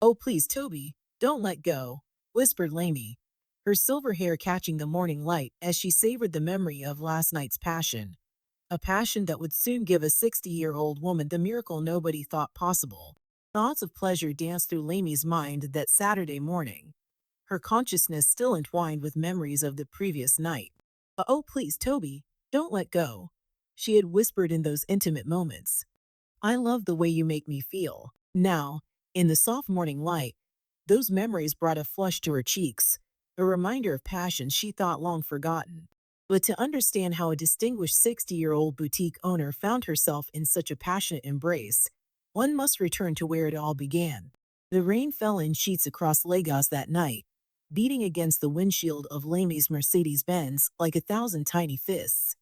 Oh, please, Toby, don't let go, whispered Lamy, her silver hair catching the morning light as she savored the memory of last night's passion. A passion that would soon give a 60-year-old woman the miracle nobody thought possible. Thoughts of pleasure danced through Lamy's mind that Saturday morning, her consciousness still entwined with memories of the previous night. Oh, please, Toby, don't let go, she had whispered in those intimate moments. I love the way you make me feel. Now, in the soft morning light, those memories brought a flush to her cheeks, a reminder of passions she thought long forgotten. But to understand how a distinguished 60-year-old boutique owner found herself in such a passionate embrace, one must return to where it all began. The rain fell in sheets across Lagos that night, beating against the windshield of Lamy's Mercedes-Benz like a thousand tiny fists.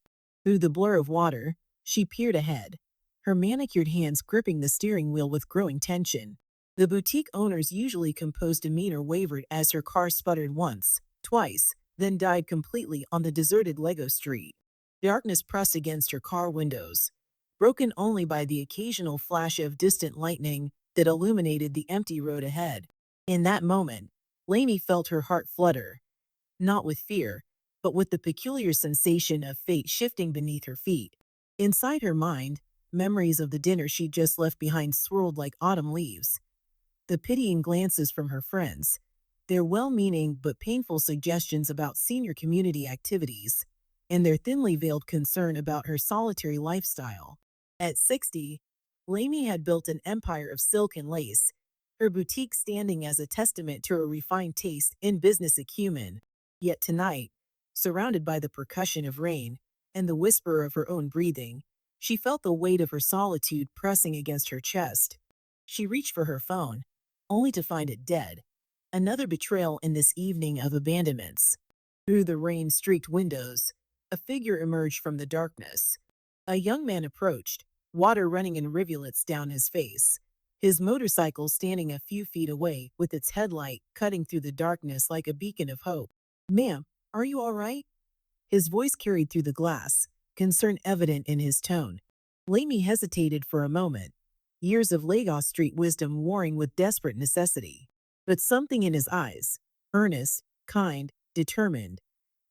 Through the blur of water, she peered ahead, her manicured hands gripping the steering wheel with growing tension. The boutique owner's usually composed demeanor wavered as her car sputtered once, twice, then died completely on the deserted Lego street. Darkness pressed against her car windows, broken only by the occasional flash of distant lightning that illuminated the empty road ahead. In that moment, Lainey felt her heart flutter, not with fear, but with the peculiar sensation of fate shifting beneath her feet. Inside her mind, memories of the dinner she'd just left behind swirled like autumn leaves. The pitying glances from her friends, their well-meaning but painful suggestions about senior community activities, and their thinly veiled concern about her solitary lifestyle. At 60, Lamy had built an empire of silk and lace, her boutique standing as a testament to her refined taste and business acumen. Yet tonight, surrounded by the percussion of rain and the whisper of her own breathing, she felt the weight of her solitude pressing against her chest. She reached for her phone, only to find it dead. Another betrayal in this evening of abandonments. Through the rain-streaked windows, a figure emerged from the darkness. A young man approached, water running in rivulets down his face, his motorcycle standing a few feet away with its headlight cutting through the darkness like a beacon of hope. Ma'am, are you all right? His voice carried through the glass, concern evident in his tone. Lamy hesitated for a moment, years of Lagos Street wisdom warring with desperate necessity. But something in his eyes, earnest, kind, determined,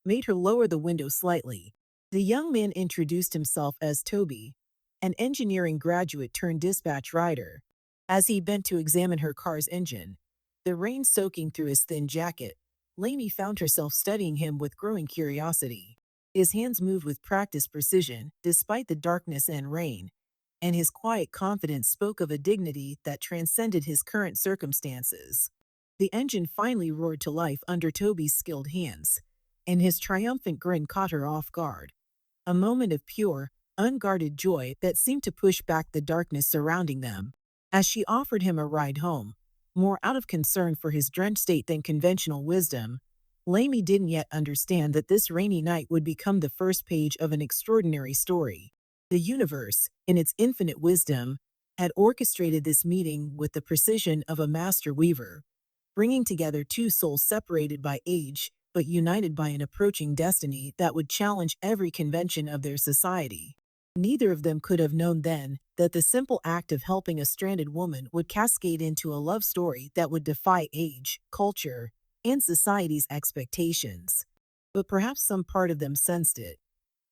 made her lower the window slightly. The young man introduced himself as Toby, an engineering graduate turned dispatch rider. As he bent to examine her car's engine, the rain soaking through his thin jacket, Lamy found herself studying him with growing curiosity. His hands moved with practiced precision despite the darkness and rain, and his quiet confidence spoke of a dignity that transcended his current circumstances. The engine finally roared to life under Toby's skilled hands, and his triumphant grin caught her off guard. A moment of pure, unguarded joy that seemed to push back the darkness surrounding them. As she offered him a ride home, more out of concern for his drenched state than conventional wisdom, Lamy didn't yet understand that this rainy night would become the first page of an extraordinary story. The universe, in its infinite wisdom, had orchestrated this meeting with the precision of a master weaver, bringing together two souls separated by age but united by an approaching destiny that would challenge every convention of their society. Neither of them could have known then that the simple act of helping a stranded woman would cascade into a love story that would defy age, culture, and society's expectations. But perhaps some part of them sensed it,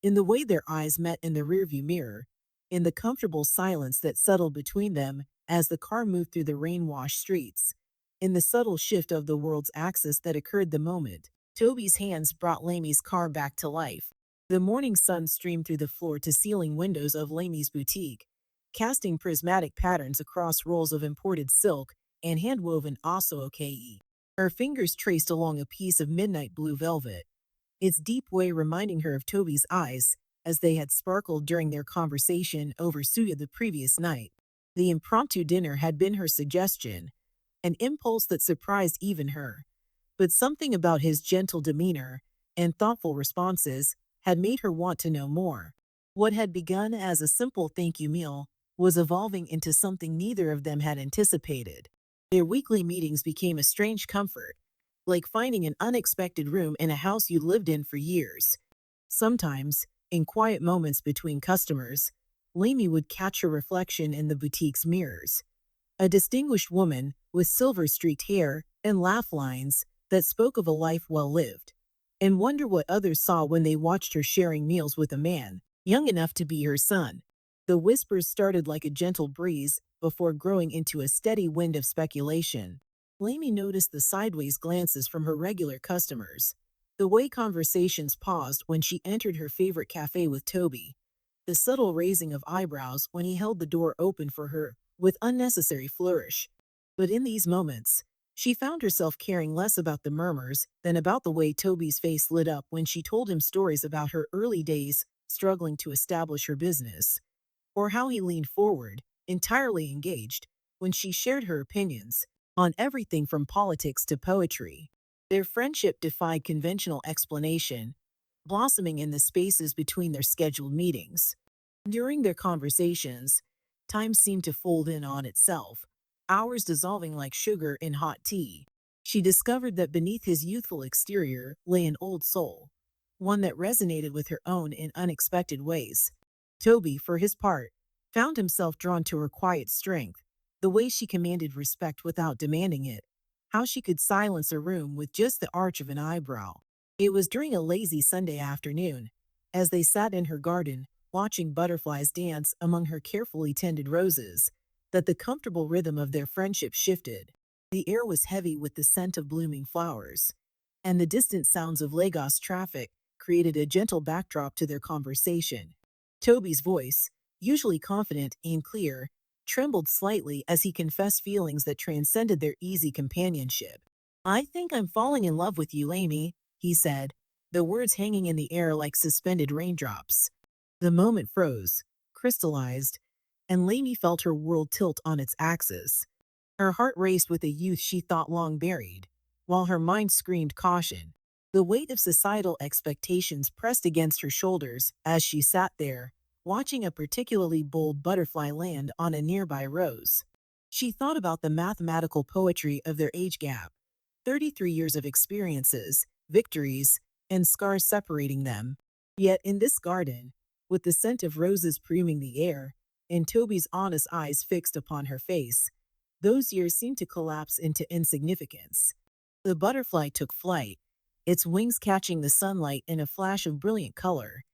in the way their eyes met in the rearview mirror, in the comfortable silence that settled between them as the car moved through the rain-washed streets, in the subtle shift of the world's axis that occurred the moment Toby's hands brought Lamy's car back to life. The morning sun streamed through the floor-to-ceiling windows of Lamy's boutique, casting prismatic patterns across rolls of imported silk and hand-woven oke. Her fingers traced along a piece of midnight blue velvet, its deep way reminding her of Toby's eyes as they had sparkled during their conversation over suya the previous night. The impromptu dinner had been her suggestion, an impulse that surprised even her. But something about his gentle demeanor and thoughtful responses had made her want to know more. What had begun as a simple thank you meal was evolving into something neither of them had anticipated. Their weekly meetings became a strange comfort, like finding an unexpected room in a house you'd lived in for years. Sometimes, in quiet moments between customers, Lamy would catch her reflection in the boutique's mirrors. A distinguished woman with silver-streaked hair and laugh lines that spoke of a life well lived. And wonder what others saw when they watched her sharing meals with a man, young enough to be her son. The whispers started like a gentle breeze before growing into a steady wind of speculation. Lamy noticed the sideways glances from her regular customers, the way conversations paused when she entered her favorite cafe with Toby, the subtle raising of eyebrows when he held the door open for her with unnecessary flourish. But in these moments, she found herself caring less about the murmurs than about the way Toby's face lit up when she told him stories about her early days struggling to establish her business, or how he leaned forward, entirely engaged, when she shared her opinions on everything from politics to poetry. Their friendship defied conventional explanation, blossoming in the spaces between their scheduled meetings. During their conversations, time seemed to fold in on itself, hours dissolving like sugar in hot tea. She discovered that beneath his youthful exterior lay an old soul, one that resonated with her own in unexpected ways. Toby, for his part, found himself drawn to her quiet strength, the way she commanded respect without demanding it, how she could silence a room with just the arch of an eyebrow. It was during a lazy Sunday afternoon, as they sat in her garden, watching butterflies dance among her carefully tended roses, that the comfortable rhythm of their friendship shifted. The air was heavy with the scent of blooming flowers, and the distant sounds of Lagos traffic created a gentle backdrop to their conversation. Toby's voice, usually confident and clear, trembled slightly as he confessed feelings that transcended their easy companionship. "I think I'm falling in love with you, Lamy," he said, the words hanging in the air like suspended raindrops. The moment froze, crystallized, and Lamy felt her world tilt on its axis. Her heart raced with a youth she thought long buried, while her mind screamed caution. The weight of societal expectations pressed against her shoulders as she sat there, watching a particularly bold butterfly land on a nearby rose. She thought about the mathematical poetry of their age gap, 33 years of experiences, victories, and scars separating them. Yet in this garden, with the scent of roses permeating the air, and Toby's honest eyes fixed upon her face, those years seemed to collapse into insignificance. The butterfly took flight, its wings catching the sunlight in a flash of brilliant color,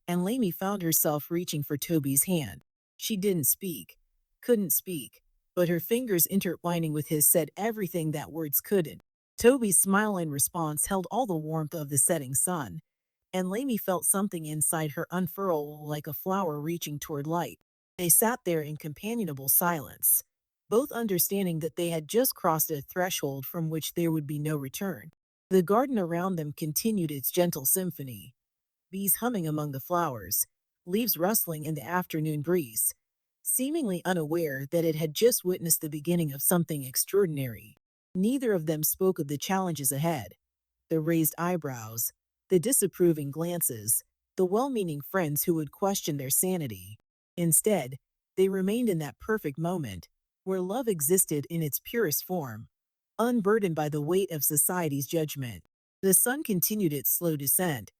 and Lamy found herself reaching for Toby's hand. She didn't speak, couldn't speak, but her fingers intertwining with his said everything that words couldn't. Toby's smile in response held all the warmth of the setting sun, and Lamy felt something inside her unfurl like a flower reaching toward light. They sat there in companionable silence, both understanding that they had just crossed a threshold from which there would be no return. The garden around them continued its gentle symphony, bees humming among the flowers, leaves rustling in the afternoon breeze, seemingly unaware that it had just witnessed the beginning of something extraordinary. Neither of them spoke of the challenges ahead, the raised eyebrows, the disapproving glances, the well-meaning friends who would question their sanity. Instead, they remained in that perfect moment, where love existed in its purest form, unburdened by the weight of society's judgment. The sun continued its slow descent,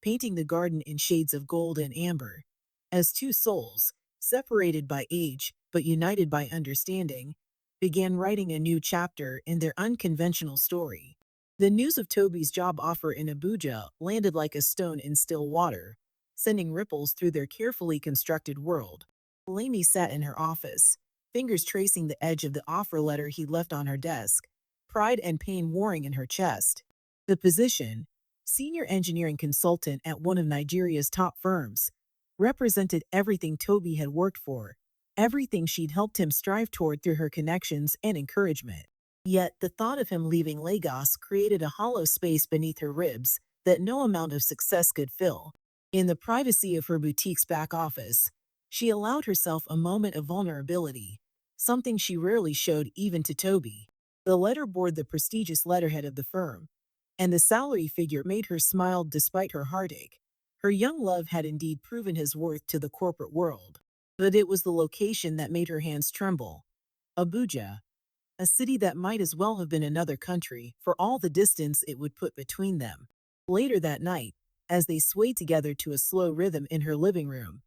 painting the garden in shades of gold and amber, as two souls, separated by age but united by understanding, began writing a new chapter in their unconventional story. The news of Toby's job offer in Abuja landed like a stone in still water, sending ripples through their carefully constructed world. Lamy sat in her office, fingers tracing the edge of the offer letter he left on her desk, pride and pain warring in her chest. The position, senior engineering consultant at one of Nigeria's top firms, represented everything Toby had worked for, everything she'd helped him strive toward through her connections and encouragement. Yet the thought of him leaving Lagos created a hollow space beneath her ribs that no amount of success could fill. In the privacy of her boutique's back office, she allowed herself a moment of vulnerability, something she rarely showed even to Toby. The letter bore the prestigious letterhead of the firm, and the salary figure made her smile despite her heartache. Her young love had indeed proven his worth to the corporate world. But it was the location that made her hands tremble. Abuja, a city that might as well have been another country for all the distance it would put between them. Later that night, as they swayed together to a slow rhythm in her living room,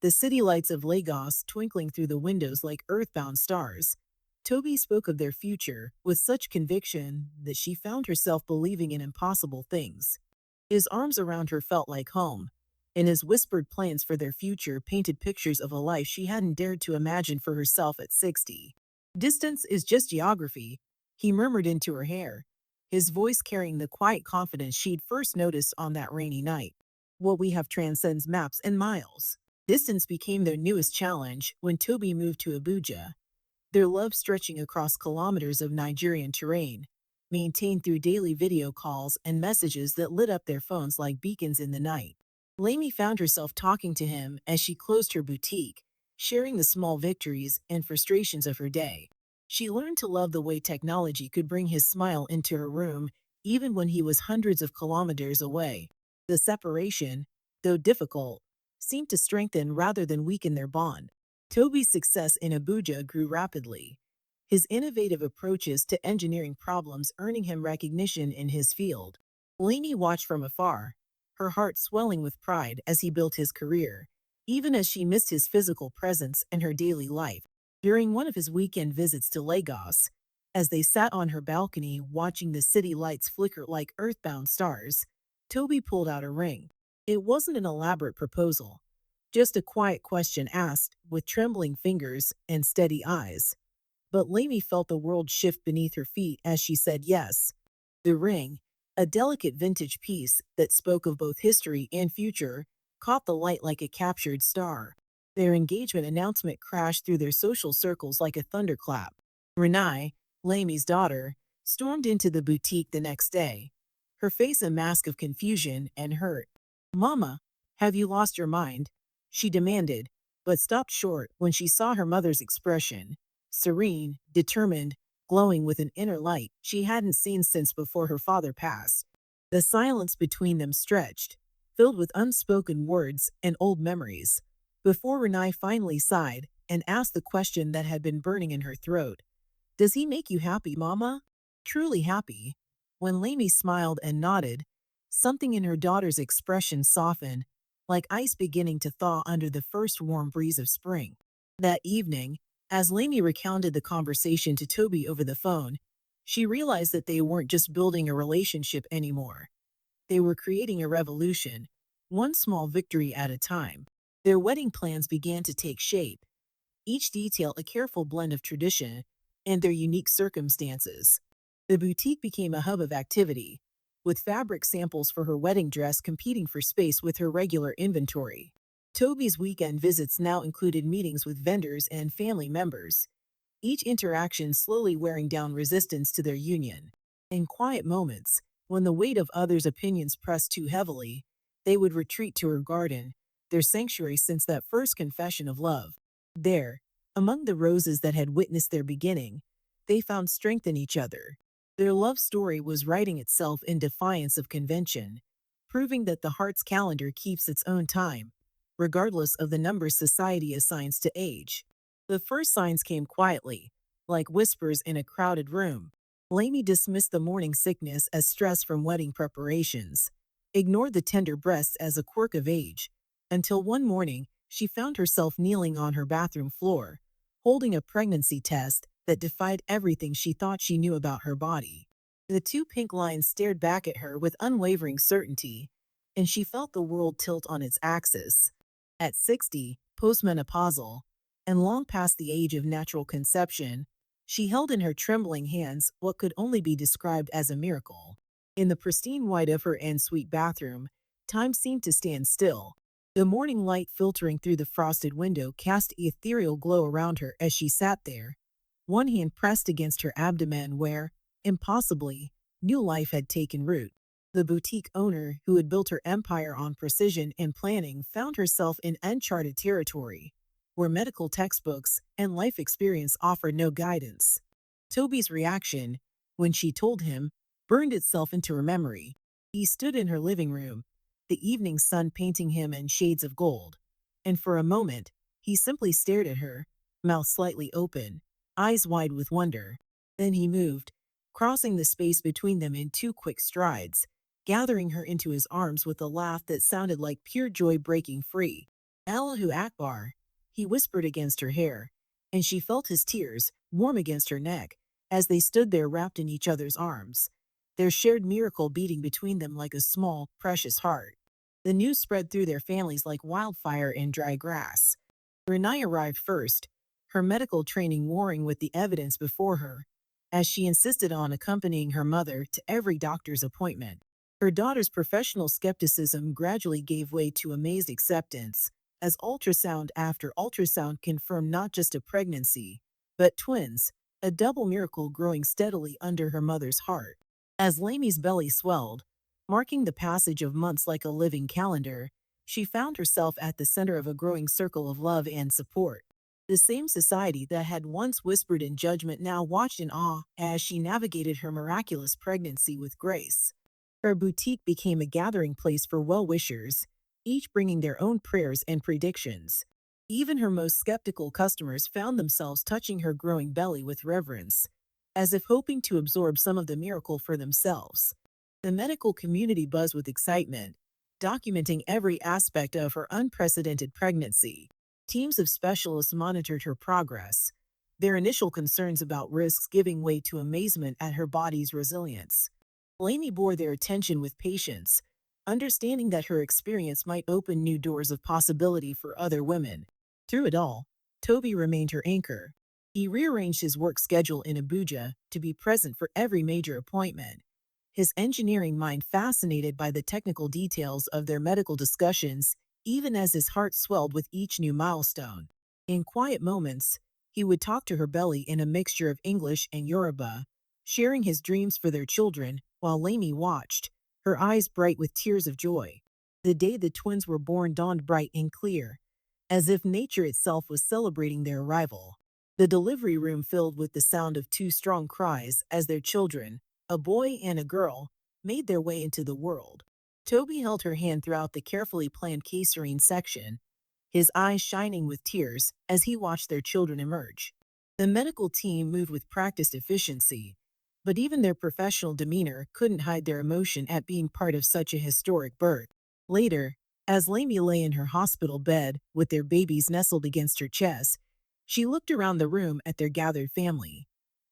the city lights of Lagos twinkling through the windows like earthbound stars, Toby spoke of their future with such conviction that she found herself believing in impossible things. His arms around her felt like home, and his whispered plans for their future painted pictures of a life she hadn't dared to imagine for herself at 60. Distance is just geography, he murmured into her hair, his voice carrying the quiet confidence she'd first noticed on that rainy night. What we have transcends maps and miles. Distance became their newest challenge when Toby moved to Abuja, their love stretching across kilometers of Nigerian terrain, maintained through daily video calls and messages that lit up their phones like beacons in the night. Lamy found herself talking to him as she closed her boutique, sharing the small victories and frustrations of her day. She learned to love the way technology could bring his smile into her room even when he was hundreds of kilometers away. The separation, though difficult, seemed to strengthen rather than weaken their bond. Toby's success in Abuja grew rapidly, his innovative approaches to engineering problems earning him recognition in his field. Lainey watched from afar, her heart swelling with pride as he built his career, even as she missed his physical presence in her daily life. During one of his weekend visits to Lagos, as they sat on her balcony watching the city lights flicker like earthbound stars, Toby pulled out a ring. It wasn't an elaborate proposal, just a quiet question asked with trembling fingers and steady eyes. But Lamy felt the world shift beneath her feet as she said yes. The ring, a delicate vintage piece that spoke of both history and future, caught the light like a captured star. Their engagement announcement crashed through their social circles like a thunderclap. Renai, Lamy's daughter, stormed into the boutique the next day, her face a mask of confusion and hurt. "Mama, have you lost your mind?" she demanded, but stopped short when she saw her mother's expression. Serene, determined, glowing with an inner light she hadn't seen since before her father passed. The silence between them stretched, filled with unspoken words and old memories, before Renai finally sighed and asked the question that had been burning in her throat. "Does he make you happy, Mama?" Truly happy. When Lamy smiled and nodded, something in her daughter's expression softened, like ice beginning to thaw under the first warm breeze of spring. That evening, as Lamy recounted the conversation to Toby over the phone, she realized that they weren't just building a relationship anymore. They were creating a revolution, one small victory at a time. Their wedding plans began to take shape, each detail a careful blend of tradition and their unique circumstances. The boutique became a hub of activity, with fabric samples for her wedding dress competing for space with her regular inventory. Toby's weekend visits now included meetings with vendors and family members, each interaction slowly wearing down resistance to their union. In quiet moments, when the weight of others' opinions pressed too heavily, they would retreat to her garden, their sanctuary since that first confession of love. There, among the roses that had witnessed their beginning, they found strength in each other. Their love story was writing itself in defiance of convention, proving that the heart's calendar keeps its own time, regardless of the numbers society assigns to age. The first signs came quietly, like whispers in a crowded room. Lamy dismissed the morning sickness as stress from wedding preparations, ignored the tender breasts as a quirk of age, until one morning she found herself kneeling on her bathroom floor, holding a pregnancy test that defied everything she thought she knew about her body. The two pink lines stared back at her with unwavering certainty, and she felt the world tilt on its axis. At 60, postmenopausal, and long past the age of natural conception, she held in her trembling hands what could only be described as a miracle. In the pristine white of her ensuite bathroom, time seemed to stand still. The morning light filtering through the frosted window cast an ethereal glow around her as she sat there, one hand pressed against her abdomen where, impossibly, new life had taken root. The boutique owner, who had built her empire on precision and planning, found herself in uncharted territory, where medical textbooks and life experience offered no guidance. Toby's reaction, when she told him, burned itself into her memory. He stood in her living room, the evening sun painting him in shades of gold, and for a moment, he simply stared at her, mouth slightly open, eyes wide with wonder. Then he moved, crossing the space between them in two quick strides, gathering her into his arms with a laugh that sounded like pure joy breaking free. "Allahu Akbar," he whispered against her hair, and she felt his tears, warm against her neck, as they stood there wrapped in each other's arms, their shared miracle beating between them like a small, precious heart. The news spread through their families like wildfire in dry grass. Renai arrived first, her medical training warring with the evidence before her, as she insisted on accompanying her mother to every doctor's appointment. Her daughter's professional skepticism gradually gave way to amazed acceptance, as ultrasound after ultrasound confirmed not just a pregnancy, but twins, a double miracle growing steadily under her mother's heart. As Lamy's belly swelled, marking the passage of months like a living calendar, she found herself at the center of a growing circle of love and support. The same society that had once whispered in judgment now watched in awe as she navigated her miraculous pregnancy with grace. Her boutique became a gathering place for well-wishers, each bringing their own prayers and predictions. Even her most skeptical customers found themselves touching her growing belly with reverence, as if hoping to absorb some of the miracle for themselves. The medical community buzzed with excitement, documenting every aspect of her unprecedented pregnancy. Teams of specialists monitored her progress, their initial concerns about risks giving way to amazement at her body's resilience. Lainey bore their attention with patience, understanding that her experience might open new doors of possibility for other women. Through it all, Toby remained her anchor. He rearranged his work schedule in Abuja to be present for every major appointment, his engineering mind fascinated by the technical details of their medical discussions, even as his heart swelled with each new milestone. In quiet moments, he would talk to her belly in a mixture of English and Yoruba, sharing his dreams for their children while Lamy watched, her eyes bright with tears of joy. The day the twins were born dawned bright and clear, as if nature itself was celebrating their arrival. The delivery room filled with the sound of two strong cries as their children, a boy and a girl, made their way into the world. Toby held her hand throughout the carefully planned cesarean section, his eyes shining with tears as he watched their children emerge. The medical team moved with practiced efficiency, but even their professional demeanor couldn't hide their emotion at being part of such a historic birth. Later, as Lamy lay in her hospital bed with their babies nestled against her chest, she looked around the room at their gathered family.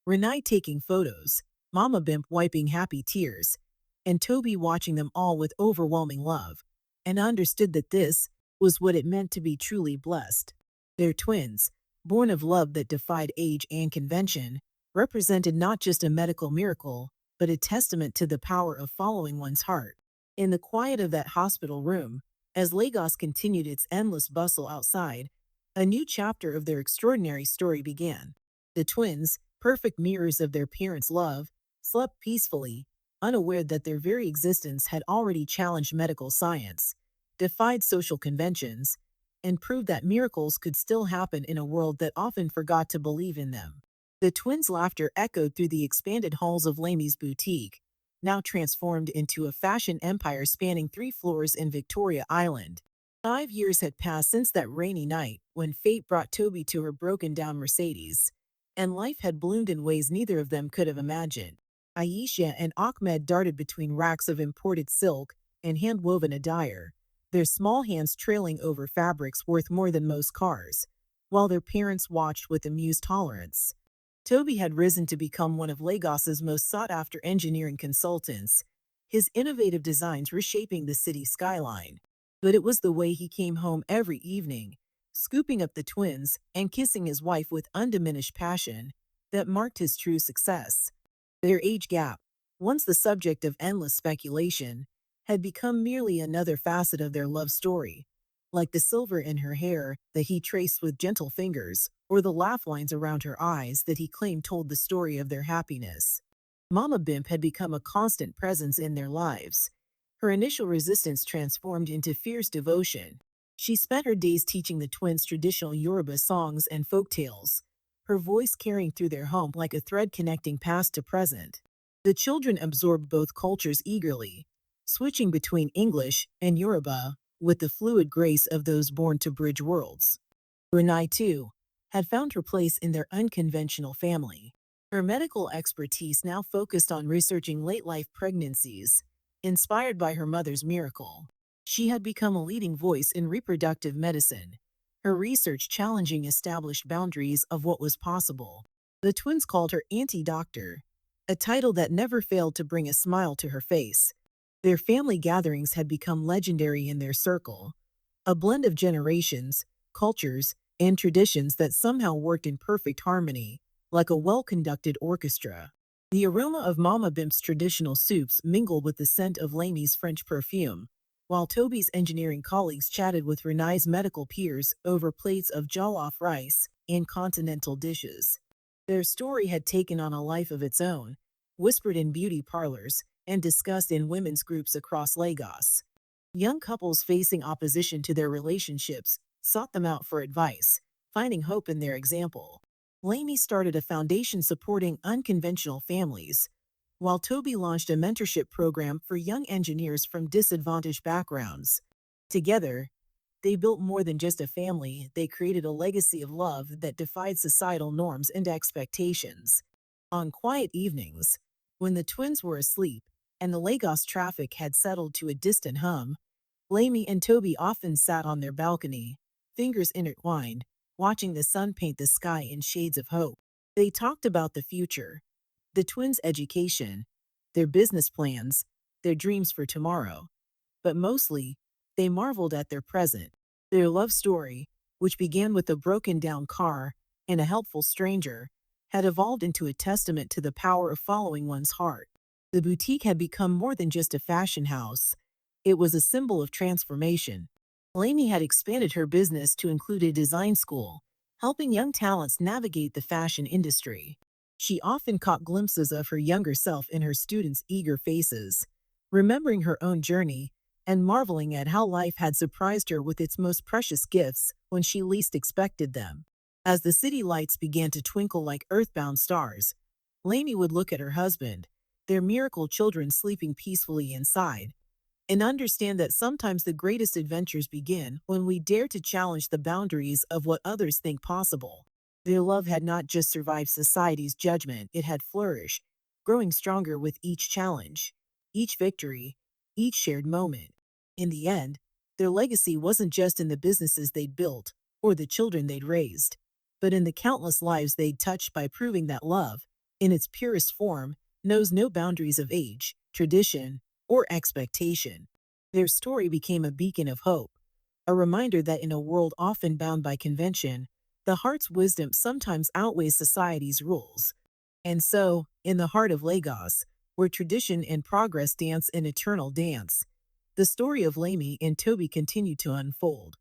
Renai taking photos, Mama Bimp wiping happy tears, and Toby watching them all with overwhelming love, and understood that this was what it meant to be truly blessed. Their twins, born of love that defied age and convention, represented not just a medical miracle, but a testament to the power of following one's heart. In the quiet of that hospital room, as Lagos continued its endless bustle outside, a new chapter of their extraordinary story began. The twins, perfect mirrors of their parents' love, slept peacefully, unaware that their very existence had already challenged medical science, defied social conventions, and proved that miracles could still happen in a world that often forgot to believe in them. The twins' laughter echoed through the expanded halls of Lamy's boutique, now transformed into a fashion empire spanning 3 floors in Victoria Island. 5 years had passed since that rainy night when fate brought Toby to her broken-down Mercedes, and life had bloomed in ways neither of them could have imagined. Aisha and Ahmed darted between racks of imported silk and hand-woven attire, their small hands trailing over fabrics worth more than most cars, while their parents watched with amused tolerance. Toby had risen to become one of Lagos's most sought-after engineering consultants, his innovative designs reshaping the city's skyline. But it was the way he came home every evening, scooping up the twins and kissing his wife with undiminished passion, that marked his true success. Their age gap, once the subject of endless speculation, had become merely another facet of their love story, like the silver in her hair that he traced with gentle fingers, or the laugh lines around her eyes that he claimed told the story of their happiness. Mama Bimp had become a constant presence in their lives. Her initial resistance transformed into fierce devotion. She spent her days teaching the twins traditional Yoruba songs and folk tales, her voice carrying through their home like a thread connecting past to present. The children absorbed both cultures eagerly, switching between English and Yoruba with the fluid grace of those born to bridge worlds. Renai, too, had found her place in their unconventional family. Her medical expertise now focused on researching late-life pregnancies, inspired by her mother's miracle. She had become a leading voice in reproductive medicine, her research challenging established boundaries of what was possible. The twins called her Auntie Doctor, a title that never failed to bring a smile to her face. Their family gatherings had become legendary in their circle, a blend of generations, cultures, and traditions that somehow worked in perfect harmony, like a well-conducted orchestra. The aroma of Mama Bimp's traditional soups mingled with the scent of Lamy's French perfume, while Toby's engineering colleagues chatted with Renai's medical peers over plates of jollof rice and continental dishes. Their story had taken on a life of its own, whispered in beauty parlors and discussed in women's groups across Lagos. Young couples facing opposition to their relationships sought them out for advice, finding hope in their example. Lamy started a foundation supporting unconventional families, while Toby launched a mentorship program for young engineers from disadvantaged backgrounds. Together, they built more than just a family, they created a legacy of love that defied societal norms and expectations. On quiet evenings, when the twins were asleep and the Lagos traffic had settled to a distant hum, Lamy and Toby often sat on their balcony, fingers intertwined, watching the sun paint the sky in shades of hope. They talked about the future, the twins' education, their business plans, their dreams for tomorrow. But mostly, they marveled at their present. Their love story, which began with a broken down car and a helpful stranger, had evolved into a testament to the power of following one's heart. The boutique had become more than just a fashion house. It was a symbol of transformation. Lamy had expanded her business to include a design school, helping young talents navigate the fashion industry. She often caught glimpses of her younger self in her students' eager faces, remembering her own journey and marveling at how life had surprised her with its most precious gifts when she least expected them. As the city lights began to twinkle like earthbound stars, Lamy would look at her husband, their miracle children sleeping peacefully inside, and understand that sometimes the greatest adventures begin when we dare to challenge the boundaries of what others think possible. Their love had not just survived society's judgment, it had flourished, growing stronger with each challenge, each victory, each shared moment. In the end, their legacy wasn't just in the businesses they'd built or the children they'd raised, but in the countless lives they'd touched by proving that love, in its purest form, knows no boundaries of age, tradition, or expectation. Their story became a beacon of hope, a reminder that in a world often bound by convention, the heart's wisdom sometimes outweighs society's rules. And so, in the heart of Lagos, where tradition and progress dance an eternal dance, the story of Lamy and Toby continued to unfold,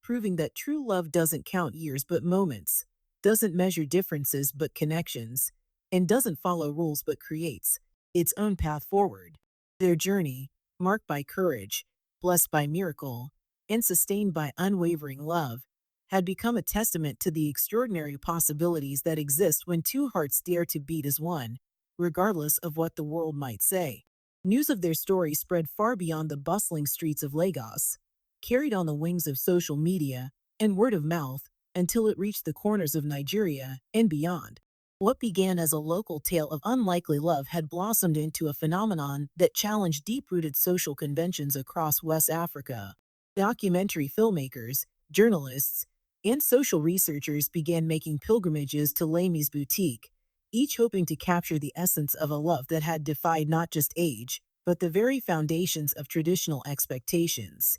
proving that true love doesn't count years but moments, doesn't measure differences but connections, and doesn't follow rules but creates its own path forward. Their journey, marked by courage, blessed by miracle, and sustained by unwavering love, had become a testament to the extraordinary possibilities that exist when two hearts dare to beat as one, regardless of what the world might say. News of their story spread far beyond the bustling streets of Lagos, carried on the wings of social media and word of mouth until it reached the corners of Nigeria and beyond. What began as a local tale of unlikely love had blossomed into a phenomenon that challenged deep-rooted social conventions across West Africa. Documentary filmmakers, journalists, and social researchers began making pilgrimages to Lamy's boutique, each hoping to capture the essence of a love that had defied not just age, but the very foundations of traditional expectations.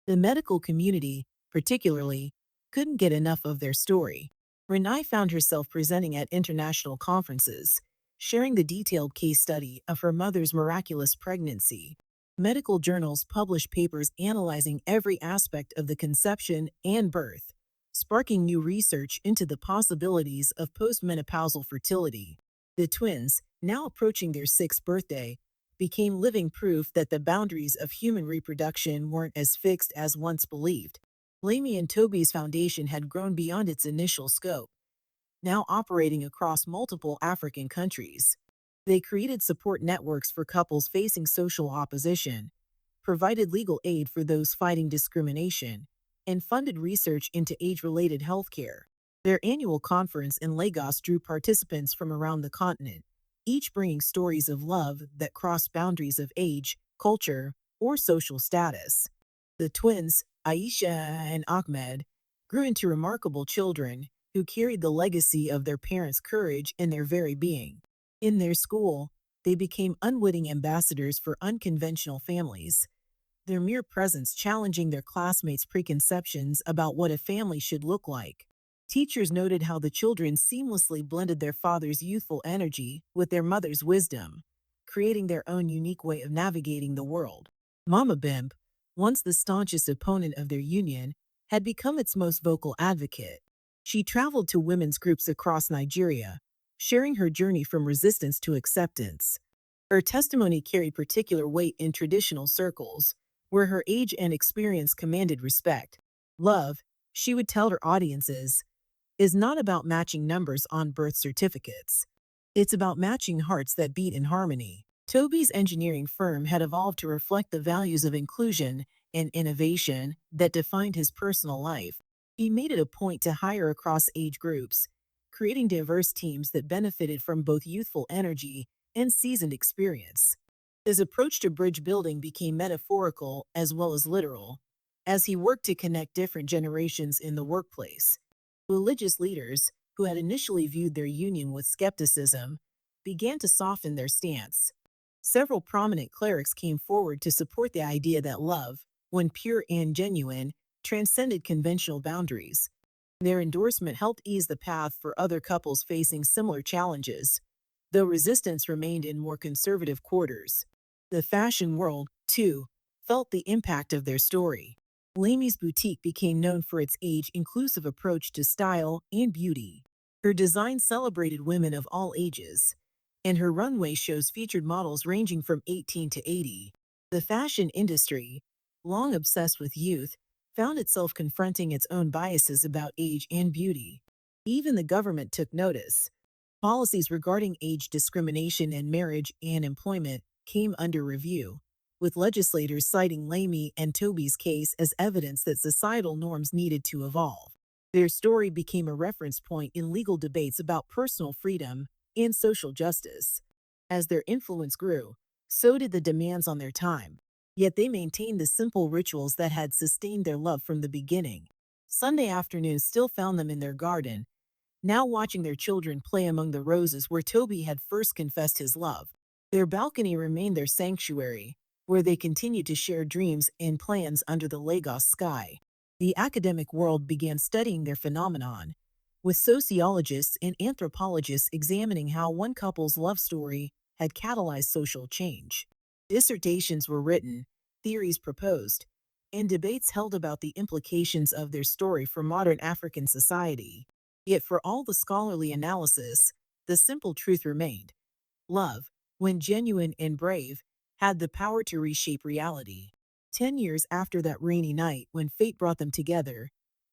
The medical community, particularly, couldn't get enough of their story. Renai found herself presenting at international conferences, sharing the detailed case study of her mother's miraculous pregnancy. Medical journals published papers analyzing every aspect of the conception and birth, sparking new research into the possibilities of postmenopausal fertility. The twins, now approaching their sixth birthday, became living proof that the boundaries of human reproduction weren't as fixed as once believed. Lamy and Toby's foundation had grown beyond its initial scope, now operating across multiple African countries. They created support networks for couples facing social opposition, provided legal aid for those fighting discrimination, and funded research into age-related healthcare. Their annual conference in Lagos drew participants from around the continent, each bringing stories of love that crossed boundaries of age, culture, or social status. The twins, Aisha and Ahmed, grew into remarkable children who carried the legacy of their parents' courage in their very being. In their school, they became unwitting ambassadors for unconventional families, their mere presence challenging their classmates' preconceptions about what a family should look like. Teachers noted how the children seamlessly blended their father's youthful energy with their mother's wisdom, creating their own unique way of navigating the world. Mama Bimp, once the staunchest opponent of their union, had become its most vocal advocate. She traveled to women's groups across Nigeria, sharing her journey from resistance to acceptance. Her testimony carried particular weight in traditional circles, where her age and experience commanded respect. Love, she would tell her audiences, is not about matching numbers on birth certificates. It's about matching hearts that beat in harmony. Toby's engineering firm had evolved to reflect the values of inclusion and innovation that defined his personal life. He made it a point to hire across age groups, creating diverse teams that benefited from both youthful energy and seasoned experience. His approach to bridge building became metaphorical as well as literal, as he worked to connect different generations in the workplace. Religious leaders, who had initially viewed their union with skepticism, began to soften their stance. Several prominent clerics came forward to support the idea that love, when pure and genuine, transcended conventional boundaries. Their endorsement helped ease the path for other couples facing similar challenges, though resistance remained in more conservative quarters. The fashion world, too, felt the impact of their story. Lamy's boutique became known for its age-inclusive approach to style and beauty. Her design celebrated women of all ages, and her runway shows featured models ranging from 18 to 80. The fashion industry, long obsessed with youth, found itself confronting its own biases about age and beauty. Even the government took notice. Policies regarding age discrimination in marriage and employment came under review, with legislators citing Lamy and Toby's case as evidence that societal norms needed to evolve. Their story became a reference point in legal debates about personal freedom and social justice. As their influence grew, so did the demands on their time. Yet they maintained the simple rituals that had sustained their love from the beginning. Sunday afternoons still found them in their garden, now watching their children play among the roses where Toby had first confessed his love. Their balcony remained their sanctuary, where they continued to share dreams and plans under the Lagos sky. The academic world began studying their phenomenon, with sociologists and anthropologists examining how one couple's love story had catalyzed social change. Dissertations were written, theories proposed, and debates held about the implications of their story for modern African society. Yet for all the scholarly analysis, the simple truth remained. Love, when genuine and brave, had the power to reshape reality. 10 years after that rainy night when fate brought them together,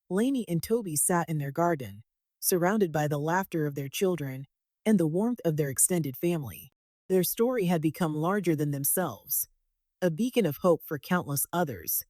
Lainey and Toby sat in their garden, surrounded by the laughter of their children and the warmth of their extended family. Their story had become larger than themselves, a beacon of hope for countless others.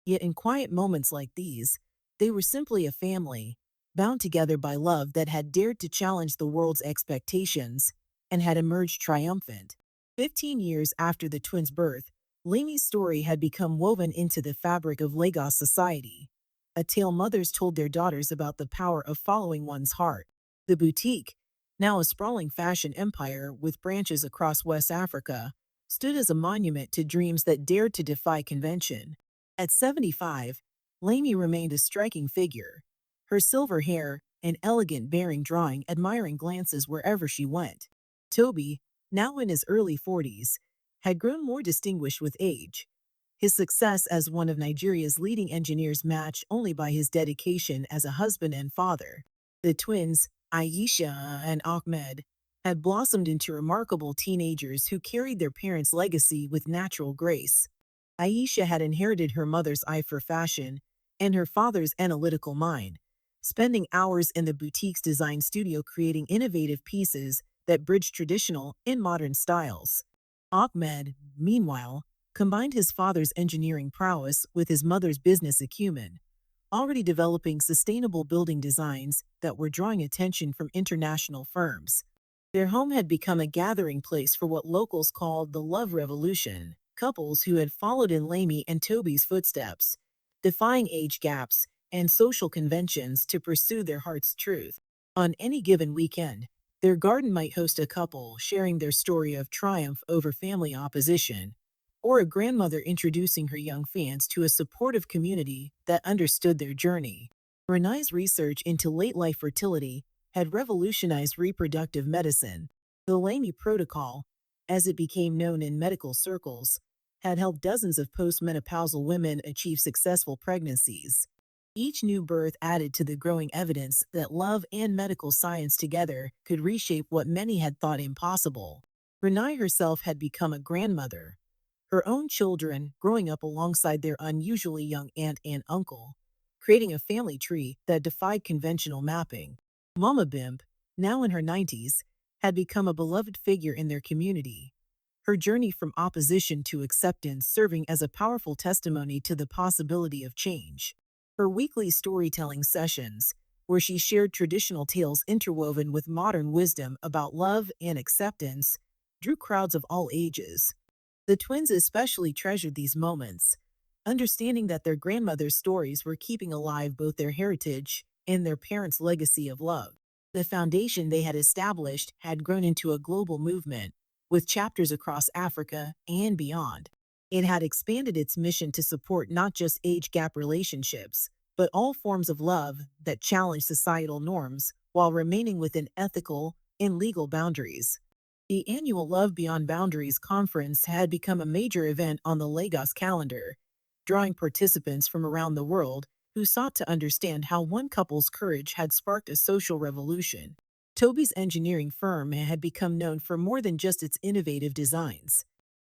Yet in quiet moments like these, they were simply a family, bound together by love that had dared to challenge the world's expectations and had emerged triumphant. 15 years after the twins' birth, Lainey's story had become woven into the fabric of Lagos society, a tale mothers told their daughters about the power of following one's heart. The boutique, now a sprawling fashion empire with branches across West Africa, stood as a monument to dreams that dared to defy convention. At 75, Lainey remained a striking figure, her silver hair and elegant bearing drawing admiring glances wherever she went. Toby, now in his early 40s, had grown more distinguished with age, his success as one of Nigeria's leading engineers matched only by his dedication as a husband and father. The twins, Aisha and Ahmed, had blossomed into remarkable teenagers who carried their parents' legacy with natural grace. Aisha had inherited her mother's eye for fashion and her father's analytical mind, spending hours in the boutique's design studio creating innovative pieces that bridged traditional and modern styles. Ahmed, meanwhile, combined his father's engineering prowess with his mother's business acumen, already developing sustainable building designs that were drawing attention from international firms. Their home had become a gathering place for what locals called the Love Revolution, couples who had followed in Lamy and Toby's footsteps, defying age gaps and social conventions to pursue their heart's truth. On any given weekend, their garden might host a couple sharing their story of triumph over family opposition, or a grandmother introducing her young fans to a supportive community that understood their journey. Renai's research into late life fertility had revolutionized reproductive medicine. The Lamy Protocol, as it became known in medical circles, had helped dozens of postmenopausal women achieve successful pregnancies. Each new birth added to the growing evidence that love and medical science together could reshape what many had thought impossible. Renai herself had become a grandmother, her own children growing up alongside their unusually young aunt and uncle, creating a family tree that defied conventional mapping. Mama Bimp, now in her 90s, had become a beloved figure in their community, her journey from opposition to acceptance serving as a powerful testimony to the possibility of change. Her weekly storytelling sessions, where she shared traditional tales interwoven with modern wisdom about love and acceptance, drew crowds of all ages. The twins especially treasured these moments, understanding that their grandmother's stories were keeping alive both their heritage and their parents' legacy of love. The foundation they had established had grown into a global movement, with chapters across Africa and beyond. It had expanded its mission to support not just age gap relationships, but all forms of love that challenge societal norms while remaining within ethical and legal boundaries. The annual Love Beyond Boundaries conference had become a major event on the Lagos calendar, drawing participants from around the world who sought to understand how one couple's courage had sparked a social revolution. Toby's engineering firm had become known for more than just its innovative designs.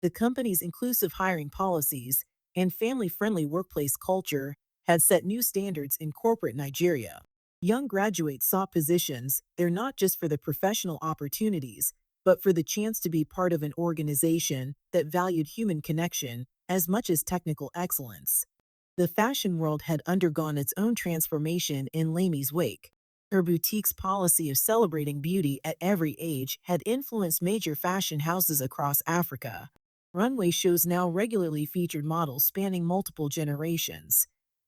The company's inclusive hiring policies and family-friendly workplace culture had set new standards in corporate Nigeria. Young graduates sought positions there not just for the professional opportunities, but for the chance to be part of an organization that valued human connection as much as technical excellence. The fashion world had undergone its own transformation in Lamy's wake. Her boutique's policy of celebrating beauty at every age had influenced major fashion houses across Africa. Runway shows now regularly featured models spanning multiple generations,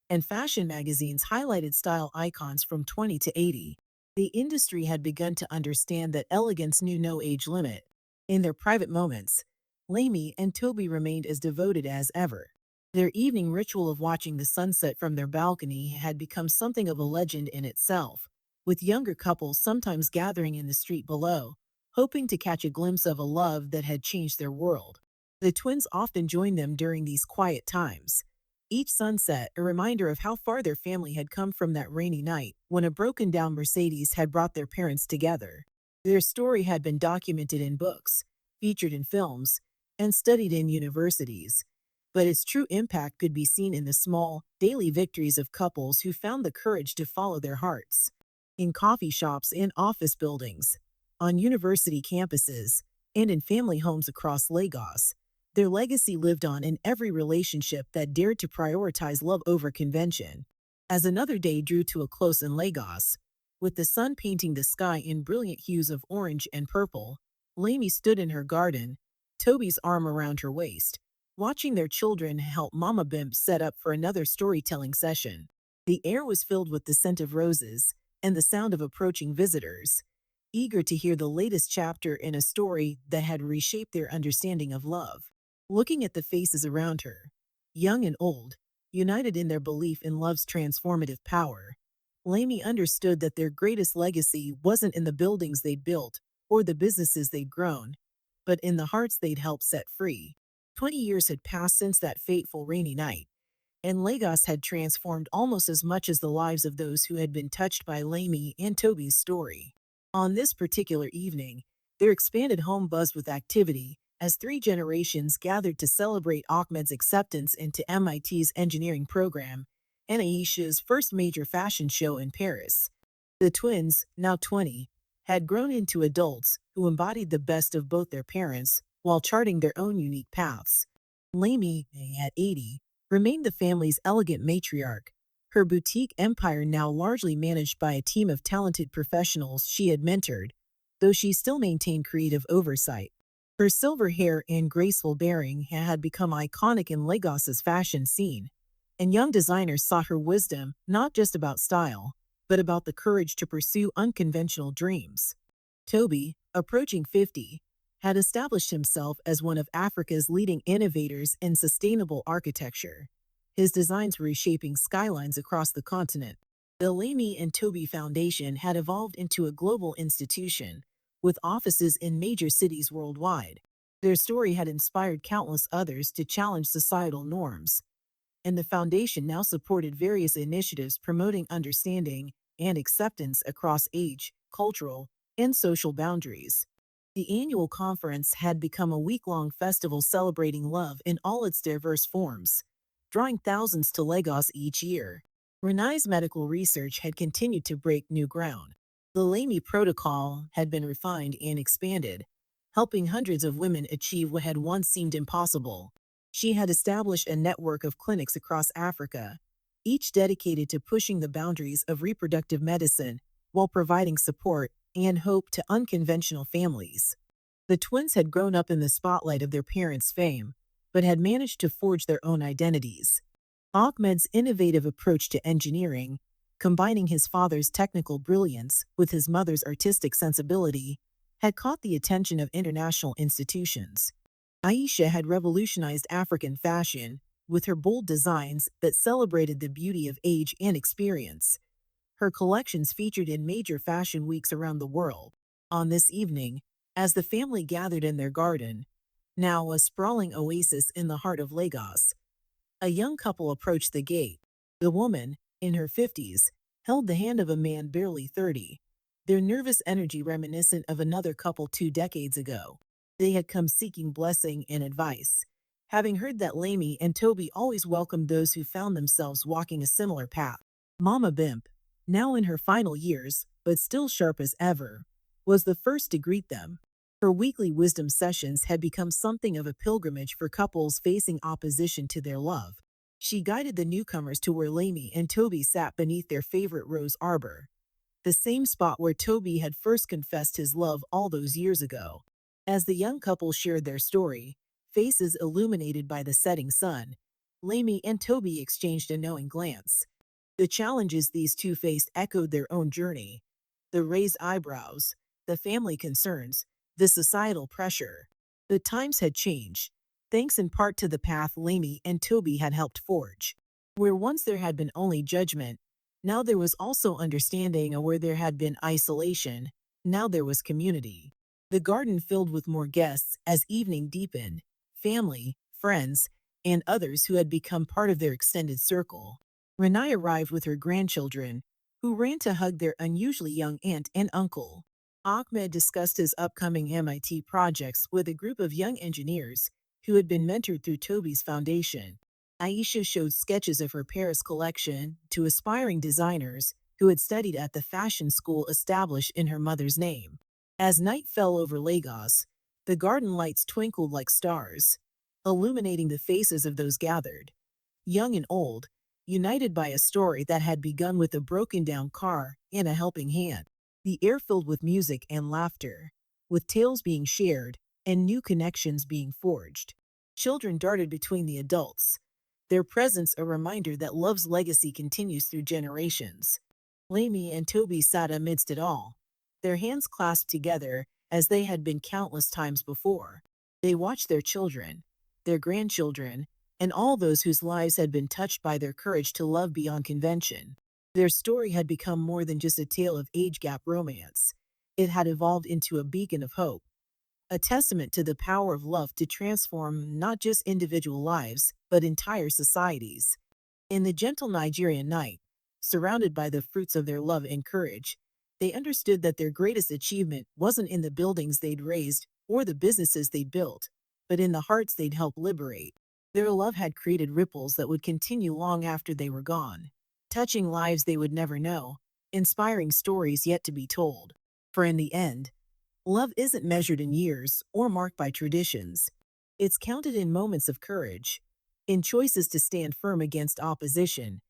and fashion magazines highlighted style icons from 20 to 80. The industry had begun to understand that elegance knew no age limit. In their private moments, Lamy and Toby remained as devoted as ever. Their evening ritual of watching the sunset from their balcony had become something of a legend in itself, with younger couples sometimes gathering in the street below, hoping to catch a glimpse of a love that had changed their world. The twins often joined them during these quiet times, each sunset a reminder of how far their family had come from that rainy night when a broken-down Mercedes had brought their parents together. Their story had been documented in books, featured in films, and studied in universities, but its true impact could be seen in the small, daily victories of couples who found the courage to follow their hearts. In coffee shops and office buildings, on university campuses, and in family homes across Lagos, their legacy lived on in every relationship that dared to prioritize love over convention. As another day drew to a close in Lagos, with the sun painting the sky in brilliant hues of orange and purple, Lamy stood in her garden, Toby's arm around her waist, watching their children help Mama Bimp set up for another storytelling session. The air was filled with the scent of roses and the sound of approaching visitors, eager to hear the latest chapter in a story that had reshaped their understanding of love. Looking at the faces around her, young and old, united in their belief in love's transformative power, Lamy understood that their greatest legacy wasn't in the buildings they'd built or the businesses they'd grown, but in the hearts they'd helped set free. 20 years had passed since that fateful rainy night, and Lagos had transformed almost as much as the lives of those who had been touched by Lamy and Toby's story. On this particular evening, their expanded home buzzed with activity as three generations gathered to celebrate Ahmed's acceptance into MIT's engineering program and Aisha's first major fashion show in Paris. The twins, now 20, had grown into adults who embodied the best of both their parents while charting their own unique paths. Lamy, at 80, remained the family's elegant matriarch, her boutique empire now largely managed by a team of talented professionals she had mentored, though she still maintained creative oversight. Her silver hair and graceful bearing had become iconic in Lagos's fashion scene, and young designers sought her wisdom not just about style, but about the courage to pursue unconventional dreams. Toby, approaching 50, had established himself as one of Africa's leading innovators in sustainable architecture. His designs were reshaping skylines across the continent. The Lamy and Toby Foundation had evolved into a global institution, with offices in major cities worldwide. Their story had inspired countless others to challenge societal norms, and the foundation now supported various initiatives promoting understanding and acceptance across age, cultural, and social boundaries. The annual conference had become a week-long festival celebrating love in all its diverse forms, drawing thousands to Lagos each year. Renai's medical research had continued to break new ground. The Lamy Protocol had been refined and expanded, helping hundreds of women achieve what had once seemed impossible. She had established a network of clinics across Africa, each dedicated to pushing the boundaries of reproductive medicine while providing support and hope to unconventional families. The twins had grown up in the spotlight of their parents' fame, but had managed to forge their own identities. Ahmed's innovative approach to engineering, combining his father's technical brilliance with his mother's artistic sensibility, had caught the attention of international institutions. Aisha had revolutionized African fashion with her bold designs that celebrated the beauty of age and experience. Her collections featured in major fashion weeks around the world. On this evening, as the family gathered in their garden, now a sprawling oasis in the heart of Lagos, a young couple approached the gate. The woman, in her 50s, held the hand of a man barely 30, their nervous energy reminiscent of another couple 2 decades ago. They had come seeking blessing and advice, having heard that Lamy and Toby always welcomed those who found themselves walking a similar path. Mama Bimp, now in her final years, but still sharp as ever, was the first to greet them. Her weekly wisdom sessions had become something of a pilgrimage for couples facing opposition to their love. She guided the newcomers to where Lamy and Toby sat beneath their favorite rose arbor, the same spot where Toby had first confessed his love all those years ago. As the young couple shared their story, faces illuminated by the setting sun, Lamy and Toby exchanged a knowing glance. The challenges these two faced echoed their own journey: the raised eyebrows, the family concerns, the societal pressure. The times had changed, thanks in part to the path Lamy and Toby had helped forge. Where once there had been only judgment, now there was also understanding, and where there had been isolation, now there was community. The garden filled with more guests as evening deepened, family, friends, and others who had become part of their extended circle. Renai arrived with her grandchildren, who ran to hug their unusually young aunt and uncle. Ahmed discussed his upcoming MIT projects with a group of young engineers who had been mentored through Toby's foundation. Aisha showed sketches of her Paris collection to aspiring designers who had studied at the fashion school established in her mother's name. As night fell over Lagos, the garden lights twinkled like stars, illuminating the faces of those gathered, young and old, united by a story that had begun with a broken-down car and a helping hand. The air filled with music and laughter, with tales being shared and new connections being forged. Children darted between the adults, their presence a reminder that love's legacy continues through generations. Lamy and Toby sat amidst it all, their hands clasped together as they had been countless times before. They watched their children, their grandchildren, and all those whose lives had been touched by their courage to love beyond convention. Their story had become more than just a tale of age-gap romance. It had evolved into a beacon of hope, a testament to the power of love to transform not just individual lives, but entire societies. In the gentle Nigerian night, surrounded by the fruits of their love and courage, they understood that their greatest achievement wasn't in the buildings they'd raised or the businesses they'd built, but in the hearts they'd helped liberate. Their love had created ripples that would continue long after they were gone, touching lives they would never know, inspiring stories yet to be told. For in the end, love isn't measured in years or marked by traditions. It's counted in moments of courage, in choices to stand firm against opposition,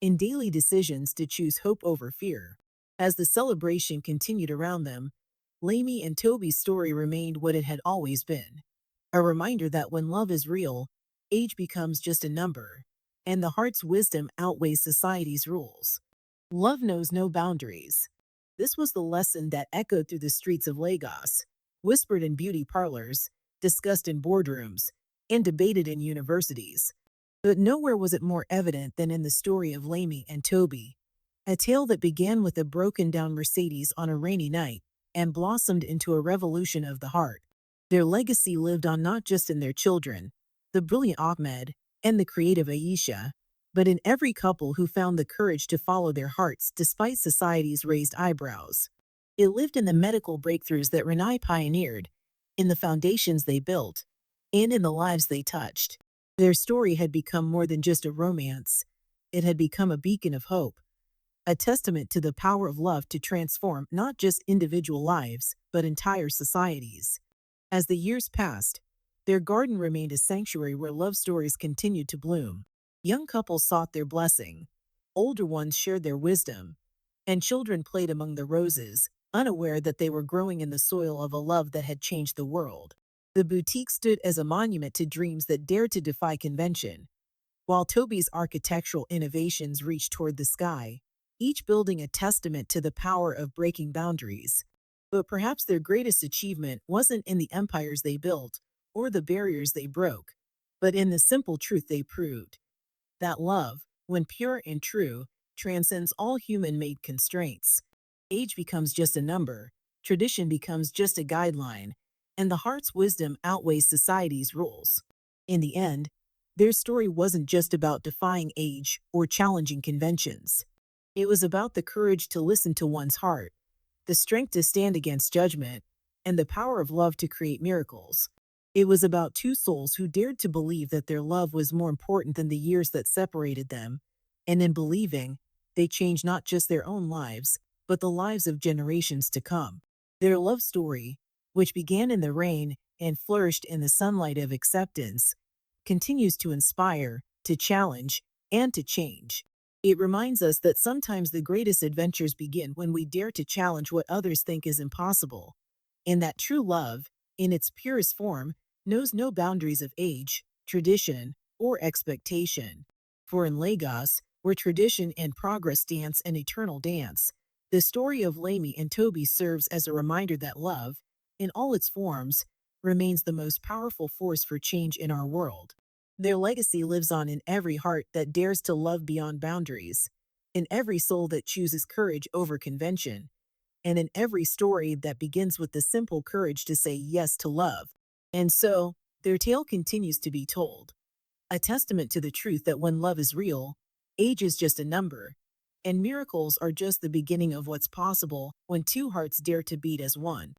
in daily decisions to choose hope over fear. As the celebration continued around them, Lamy and Toby's story remained what it had always been, a reminder that when love is real, age becomes just a number, and the heart's wisdom outweighs society's rules. Love knows no boundaries. This was the lesson that echoed through the streets of Lagos, whispered in beauty parlors, discussed in boardrooms, and debated in universities. But nowhere was it more evident than in the story of Lamy and Toby, a tale that began with a broken down Mercedes on a rainy night and blossomed into a revolution of the heart. Their legacy lived on not just in their children, the brilliant Ahmed and the creative Aisha, but in every couple who found the courage to follow their hearts despite society's raised eyebrows. It lived in the medical breakthroughs that Renai pioneered, in the foundations they built, and in the lives they touched. Their story had become more than just a romance. It had become a beacon of hope, a testament to the power of love to transform not just individual lives, but entire societies. As the years passed, their garden remained a sanctuary where love stories continued to bloom. Young couples sought their blessing, older ones shared their wisdom, and children played among the roses, unaware that they were growing in the soil of a love that had changed the world. The boutique stood as a monument to dreams that dared to defy convention, while Toby's architectural innovations reached toward the sky, each building a testament to the power of breaking boundaries. But perhaps their greatest achievement wasn't in the empires they built or the barriers they broke, but in the simple truth they proved that love, when pure and true, transcends all human made constraints. Age becomes just a number, tradition becomes just a guideline, and the heart's wisdom outweighs society's rules. In the end, their story wasn't just about defying age or challenging conventions. It was about the courage to listen to one's heart, the strength to stand against judgment, and the power of love to create miracles. It was about two souls who dared to believe that their love was more important than the years that separated them, and in believing, they changed not just their own lives, but the lives of generations to come. Their love story, which began in the rain and flourished in the sunlight of acceptance, continues to inspire, to challenge, and to change. It reminds us that sometimes the greatest adventures begin when we dare to challenge what others think is impossible, and that true love, in its purest form, knows no boundaries of age, tradition, or expectation. For in Lagos, where tradition and progress dance an eternal dance, the story of Lamy and Toby serves as a reminder that love, in all its forms, remains the most powerful force for change in our world. Their legacy lives on in every heart that dares to love beyond boundaries, in every soul that chooses courage over convention, and in every story that begins with the simple courage to say yes to love. And so, their tale continues to be told, a testament to the truth that when love is real, age is just a number, and miracles are just the beginning of what's possible when two hearts dare to beat as one.